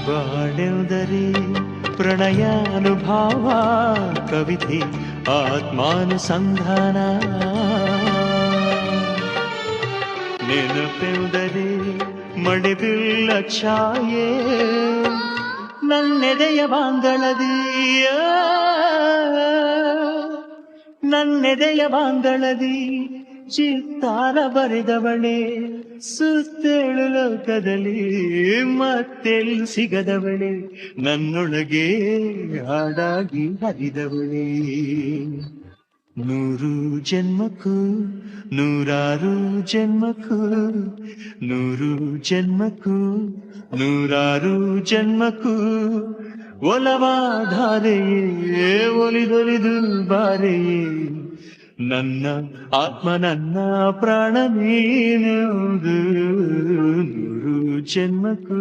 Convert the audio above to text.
ಬಾಳೆವುದರಿ ಪ್ರಣಯಾನುಭಾವ ಕವಿತೆ ಆತ್ಮಾನುಸಂಧಾನ ನೆನಪೆವುದರಿ ಮಡಿಬಿಲ್ಲ ಛಾಯೆ ನನ್ನೆದೆಯ ಬಾಂಗಳದೀಯ ನನ್ನೆದೆಯ ಬಾಂಗಳದಿ ಚಿತ್ತಾರ ಬರೆದವಳೆ ಸುತ್ತೇಳು ಲೋಕದಲ್ಲಿ ಮತ್ತೆಲ್ಲಿ ಸಿಗದವಳೆ ನನ್ನೊಳಗೆ ಹಾಡಾಗಿ ಹರಿದವಳೆ ನೂರು ಜನ್ಮಕ್ಕೂ ನೂರಾರು ಜನ್ಮಕ್ಕೂ ನೂರು ಜನ್ಮಕ್ಕೂ ನೂರಾರು ಜನ್ಮಕ್ಕೂ ಒಲವಾಧಾರೆಯೇ ಒಲಿದೊಲಿದು ಬಾರೆಯೇ ನನ್ನ ಆತ್ಮ ನನ್ನ ಪ್ರಾಣ ನೀನು ನೂರು ಜನ್ಮಕ್ಕೂ